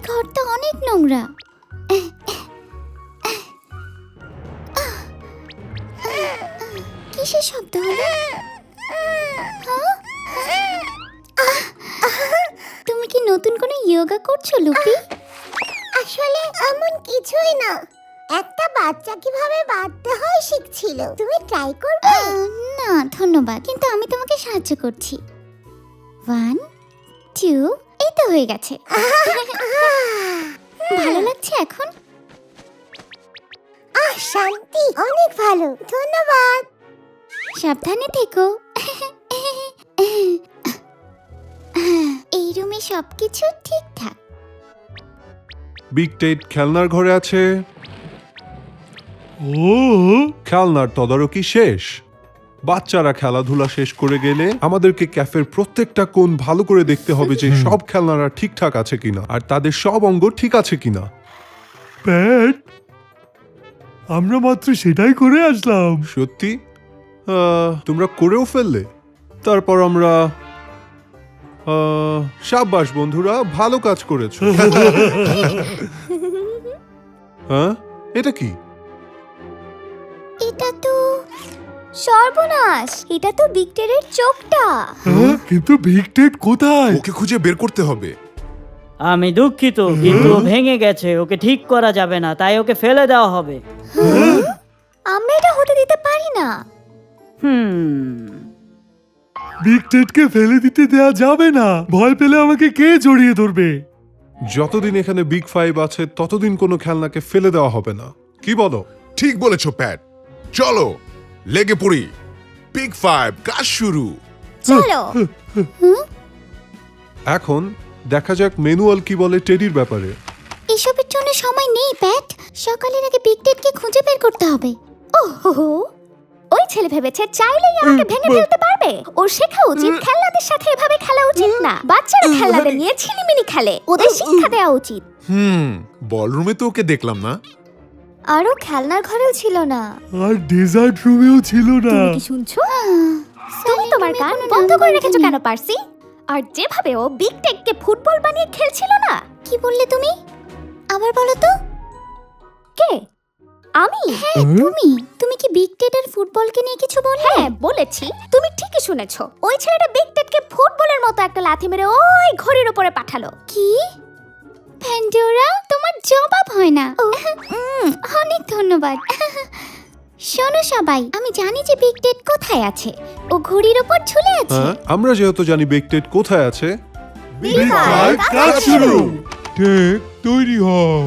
ঘরটা অনেক নোংরা। কিসের শব্দ হলো? তুমি কি নতুন কোনো যোগা করছো লুপি? আসলে এমন কিছুই না, একটা বাচ্চা কিভাবে বাঁধতে হয় শিখছিল। তুমি ট্রাই করবে? না ধন্যবাদ, কিন্তু আমি তোমাকে সাহায্য করছি। 1 2 এই তো হয়ে গেছে। ভালো লাগছে এখন? শান্তি, অনেক ভালো, ধন্যবাদ। সাবধানে থেকো। এই রুমে সবকিছু ঠিকঠাক। বিগ টেট খেলনার ঘরে আছে। ও খেলনার তদারকি শেষ। বাচ্চারা খেলাধুলা শেষ করে গেলে আমাদেরকে ক্যাফের প্রত্যেকটা কোণ ভালো করে দেখতে হবে যে সব খেলনারা ঠিকঠাক আছে কিনা আর তাদের সব অঙ্গ ঠিক আছে কিনা। প্যাট, আমরা মাত্র সেটাই করে আসলাম। সত্যি? তোমরা করেও ফেললে? তারপর আমরা শাবাশ বন্ধুরা, ভালো কাজ করেছো। হ্যাঁ, এটা কি? এটা তো সর্বনাশ, এটা তো বিগ টেটের চোখটা। হ্যাঁ, কিন্তু বিগ টেট কোথায়? ওকে খুঁজে বের করতে হবে। আমি দুঃখিত, কিন্তু ও ভেঙে গেছে, ওকে ঠিক করা যাবে না, তাই ওকে ফেলে দেওয়া হবে। আমরা এটা হতে দিতে পারি না। বিগ টেটকে ফেলে দিতে দেয়া যাবে না। ভয় পেলে আমাকে কে জড়িয়ে ধরবে? যতদিন এখানে বিগ ফাইভ আছে ততদিন কোনো খেলনাকে ফেলে দেওয়া হবে না। কি বলো? ঠিক বলেছো প্যাট, চলো লেগে পড়ি। বিগ ফাইভ কাজ শুরু। চলো। এখন দেখা যাক ম্যানুয়াল কি বলে টেডির ব্যাপারে। এসবের জন্য সময় নেই প্যাট, সকালের আগে বিগ টেটকে খুঁজে বের করতে হবে। ওহো, ওই ছেলে ভেবেছে চাইলেই আমাকে ভেঙে ফেলতে পারবে। ওর শেখা উচিত খেলনাদের সাথে এভাবে খেলা উচিত না। বাচ্চারা খেলনাদের নিয়ে ছিনিমিনি খেলে, ওদের শিক্ষা দেওয়া উচিত। বলরুমে তো ওকে দেখলাম না। আরো খেলনার ঘরেও ছিল না। আর ডেজার্ট রুমেও ছিল না। তুমি কি শুনছো? তুমি তোমার কান বন্ধ করে রেখেছো কেন পার্সি? আর যেভাবে ও বিগ টেককে ফুটবল বানিয়ে খেলছিল না। কি বললে তুমি? আবার বলো তো। কে? আমি? হ্যাঁ তুমি। তুমি কি বিগ টেটের ফুটবলকে নিয়ে কিছু বললে? হ্যাঁ বলেছি, তুমি ঠিকই শুনেছো। ওই ছেলেটা বিগ টেটকে ফুটবলের মতো একটা লাথি মেরে ওই ঘড়ির উপরে পাঠালো। কি? প্যান্ডোরা, তোমার জবাব হয় না। অনেক ধন্যবাদ। শোনো সবাই, আমি জানি যে বিগ টেট কোথায় আছে। ও ঘড়ির উপর ঝুলে আছে। হ্যাঁ, আমরা যেহেতু জানি বিগ টেট কোথায় আছে, বিগ ফাইভ কাজ শুরু। টেক তৈরি হও।